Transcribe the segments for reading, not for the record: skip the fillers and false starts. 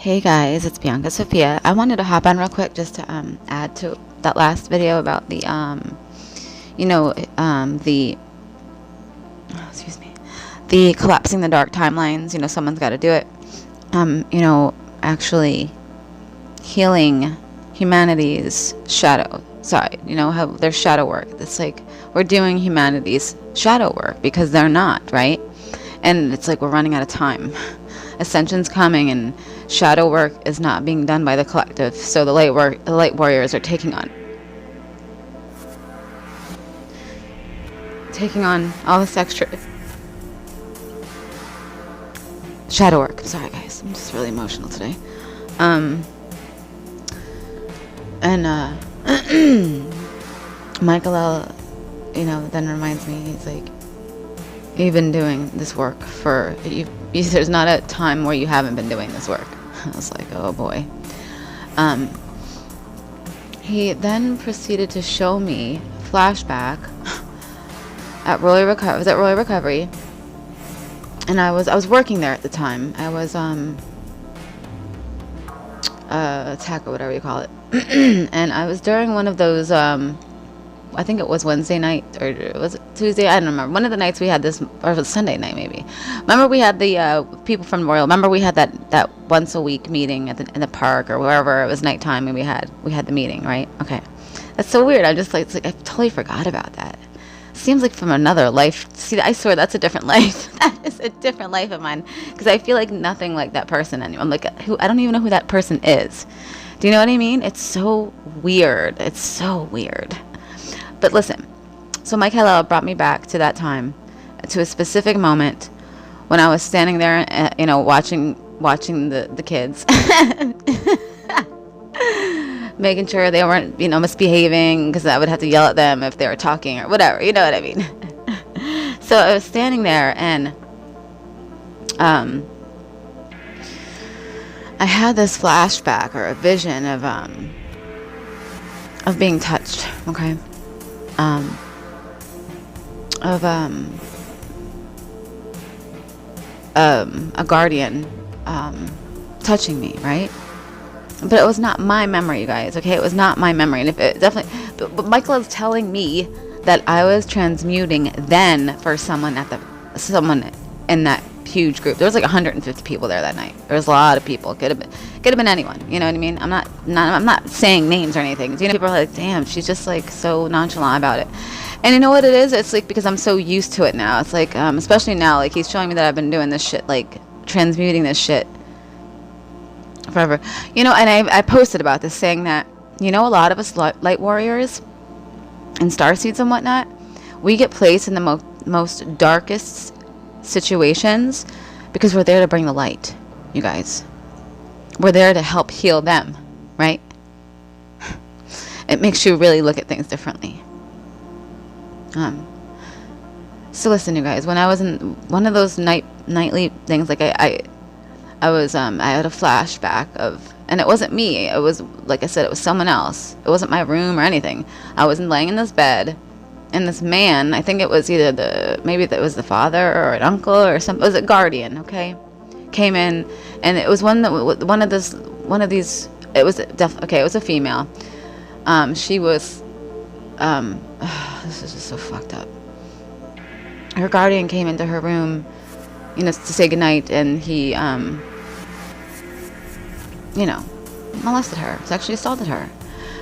Hey guys, it's Bianca Sophia. I wanted to hop on real quick just to add to that last video about the the excuse me, the collapsing the dark timelines. Someone's got to do it. Actually healing humanity's shadow side. How their shadow work. It's like we're doing humanity's shadow work because they're not, right? And it's like we're running out of time. Ascension's coming and shadow work is not being done by the collective, so the light warriors are taking on all this extra shadow work. Sorry guys, I'm just really emotional today. Michael L, then reminds me, he's like, you've been doing this work for there's not a time where you haven't been doing this work. I was like, oh boy. He then proceeded to show me flashback at Royal Recovery, and I was working there at the time. I was tech or whatever you call it, and I was during one of those I think it was Wednesday night, or was it Tuesday? I don't remember. One of the nights we had this, or it was Sunday night maybe. Remember we had the people from Royal. Remember we had that once a week meeting in the park or wherever. It was nighttime and we had the meeting, right? Okay, that's so weird. I'm just like, it's like I totally forgot about that. Seems like from another life. See, I swear that's a different life. That is a different life of mine, because I feel like nothing like that person anymore. I'm like, I don't even know who that person is. Do you know what I mean? It's so weird. It's so weird. But listen, so Mike Hillel brought me back to that time, to a specific moment when I was standing there, watching the kids, making sure they weren't, misbehaving, because I would have to yell at them if they were talking or whatever, you know what I mean? So I was standing there, and I had this flashback or a vision of being touched, okay? A guardian touching me, right? But it was not my memory, you guys, okay? It was not my memory. And if it definitely, but Michael is telling me that I was transmuting then for someone in that huge group. There was like 150 people there that night. There was a lot of people. Could have been anyone. You know what I mean? I'm not saying names or anything. People are like, damn, she's just like so nonchalant about it. And you know what it is? It's like because I'm so used to it now. It's like, especially now, like he's showing me that I've been doing this shit, like transmuting this shit forever. And I posted about this, saying that, a lot of us light warriors and starseeds and whatnot, we get placed in the most darkest situations because we're there to bring the light, you guys. We're there to help heal them, right? It makes you really look at things differently. So listen, you guys, when I was in one of those nightly things, like I had a flashback of, and it wasn't me, it was, like I said, it was someone else. It wasn't my room or anything. I was laying in this bed, and this man, I think it was maybe it was the father or an uncle or something, it was a guardian, okay, came in, and it was one of these, it was it was a female. She was, this is just so fucked up. Her guardian came into her room, to say goodnight, and he, molested her, sexually assaulted her.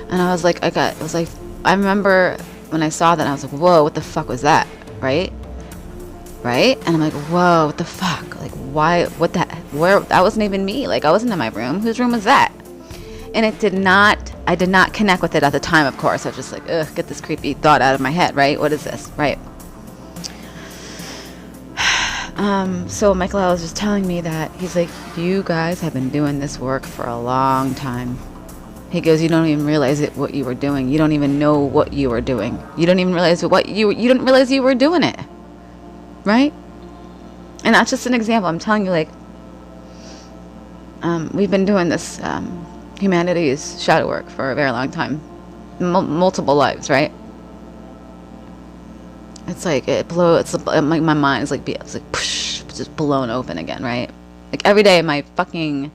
And I was like, I remember when I saw that, I was like, whoa, what the fuck was that? Right? And I'm like, whoa, what the fuck? Like, why, where, that wasn't even me. Like, I wasn't in my room. Whose room was that? And I did not connect with it at the time, of course. I was just like, ugh, get this creepy thought out of my head, right? What is this, right? So Michael L was just telling me that, he's like, you guys have been doing this work for a long time. He goes, you don't even realize what you were doing. You don't even know what you were doing. You don't even realize you didn't realize you were doing it, right? And that's just an example. I'm telling you, like, we've been doing this humanity's shadow work for a very long time, multiple lives, right? It's like my mind is like, it's like, just blown open again, right? Like every day my fucking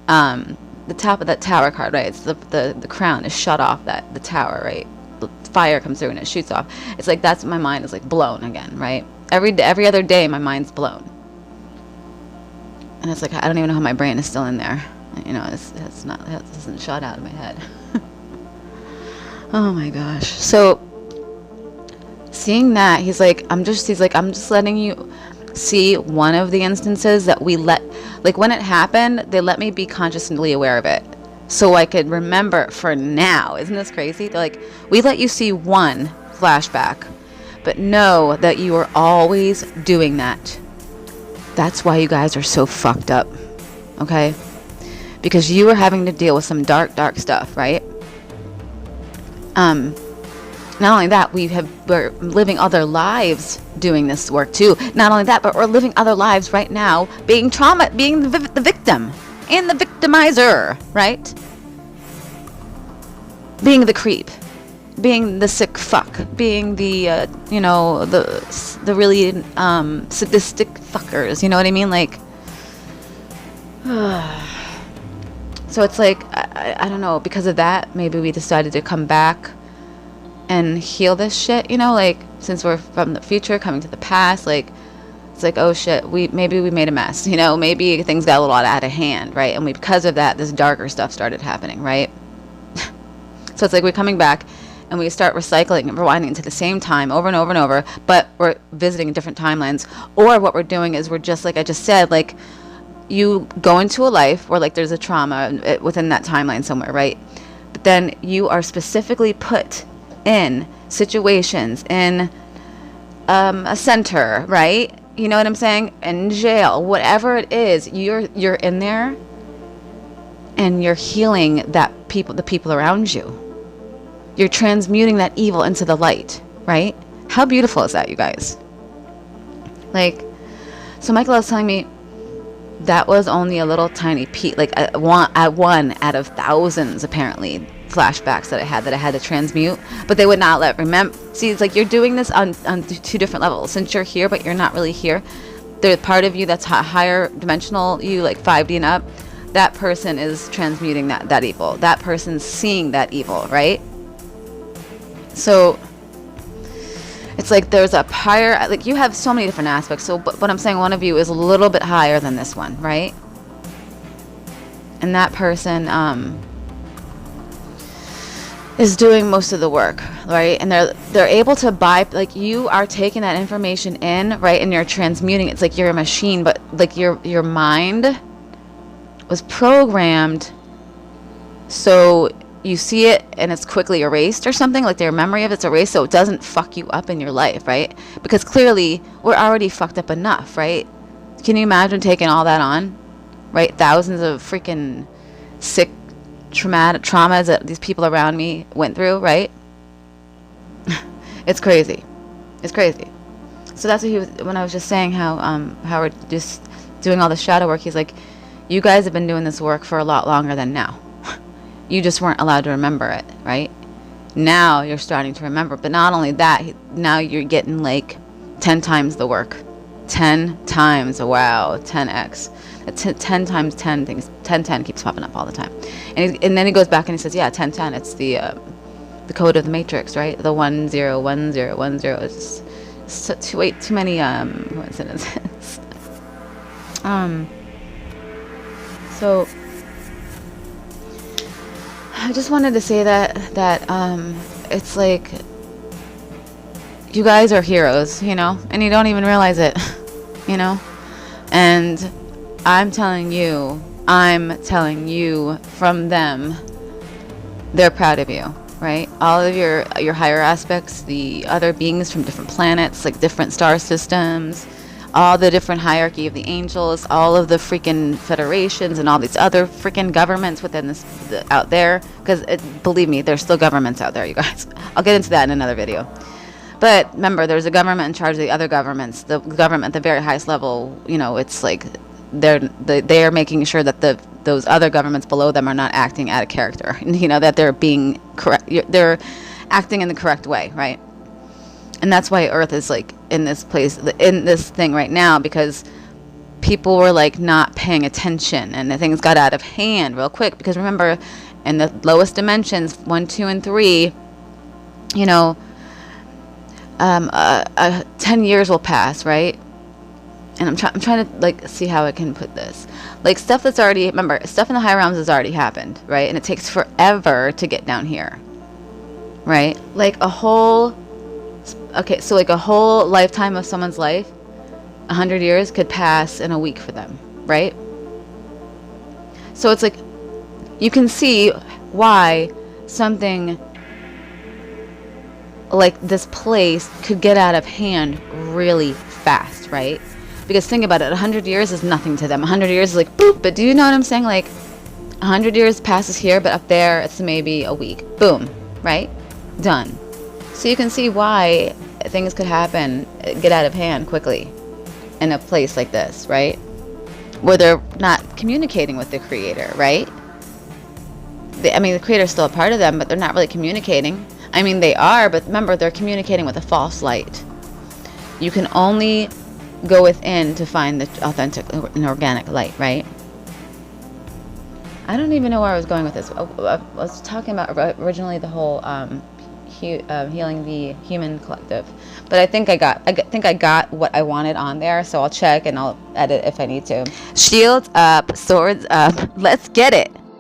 the top of that tower card, right? It's the crown is shut off the tower, right? The fire comes through and it shoots off. It's like that's my mind is like blown again, right? Every other day my mind's blown, and it's like I don't even know how my brain is still in there. You know, it doesn't shut out of my head. Oh my gosh. So seeing that, he's like I'm just letting you see one of the instances that we let, like when it happened, they let me be consciously aware of it so I could remember for now. Isn't this crazy? They're like, we let you see one flashback, but know that you are always doing that. That's why you guys are so fucked up, okay? Because you are having to deal with some dark stuff, right? Not only that, we're living other lives doing this work too. Not only that, but we're living other lives right now, being the victim and the victimizer, right? Being the creep, being the sick fuck, being the the really sadistic fuckers. You know what I mean? Like, so it's like I don't know. Because of that, maybe we decided to come back and heal this shit, you know, like since we're from the future coming to the past, like it's like, oh shit, maybe we made a mess, you know, maybe things got a little out of hand, right? And because of that, this darker stuff started happening, right? So it's like we're coming back and we start recycling and rewinding to the same time over and over and over, but we're visiting different timelines. Or what we're doing is we're just, like I just said, like you go into a life where like there's a trauma within that timeline somewhere, right? But then you are specifically put in situations in a center, right? You know what I'm saying? In jail, whatever it is, you're in there and you're healing the people around you. You're transmuting that evil into the light, right? How beautiful is that, you guys? Like, so Michael was telling me that was only a little tiny piece, like one out of thousands apparently flashbacks that I had to transmute, but they would not remember. See, it's like you're doing this on two different levels. Since you're here, but you're not really here. There's part of you that's higher dimensional, you like 5D and up. That person is transmuting that evil. That person's seeing that evil, right? So it's like there's a higher, like you have so many different aspects. So, but I'm saying one of you is a little bit higher than this one, right? And that person, is doing most of the work, right? And they're able to like you are taking that information in, right? And you're transmuting. It's like you're a machine, but like your mind was programmed so you see it and it's quickly erased or something, like their memory of it's erased so it doesn't fuck you up in your life, right? Because clearly we're already fucked up enough, right? Can you imagine taking all that on, right? Thousands of freaking sick traumas that these people around me went through, right? It's crazy. So that's what he was, when I was just saying how we're just doing all the shadow work, he's like, you guys have been doing this work for a lot longer than now. You just weren't allowed to remember it, right? Now you're starting to remember. But not only that, now you're getting like 10 times the work. 10 times, wow, 10x. 10 times 10 things. 10 keeps popping up all the time. And then he goes back and he says, yeah, 10. It's the code of the matrix, right? The 101010. It's just too many coincidences. So I just wanted to say that it's like you guys are heroes, you know, and you don't even realize it, you know. And I'm telling you from them, they're proud of you, right? All of your higher aspects, the other beings from different planets, like different star systems, all the different hierarchy of the angels, all of the freaking federations and all these other freaking governments within this out there, because believe me, there's still governments out there, you guys. I'll get into that in another video. But remember, there's a government in charge of the other governments. The government at the very highest level, you know, it's like they're making sure that those other governments below them are not acting out of character. You know, that they're being correct. They're acting in the correct way, right? And that's why Earth is like in this place, in this thing right now, because people were like not paying attention, and the things got out of hand real quick. Because remember, in the lowest dimensions, 1, 2, and 3, you know, 10 years will pass, right? And I'm trying to like see how I can put this. Like stuff that's already, remember, stuff in the higher realms has already happened, right? And it takes forever to get down here, right? Like a whole, okay, so like a whole lifetime of someone's life, 100 years could pass in a week for them, right? So it's like, you can see why something like this place could get out of hand really fast, right? Because think about it, 100 years is nothing to them. 100 years is like, boop, but do you know what I'm saying? Like, 100 years passes here, but up there, it's maybe a week. Boom, right? Done. So you can see why things could happen, get out of hand quickly in a place like this, right? Where they're not communicating with the creator, right? I mean, the creator's still a part of them, but they're not really communicating. I mean, they are, but remember, they're communicating with a false light. You can only go within to find the authentic and organic light, right? I don't even know where I was going with this. I was talking about originally the whole healing the human collective, but I think I got what I wanted on there. So I'll check and I'll edit if I need to. Shields up, swords up. Let's get it.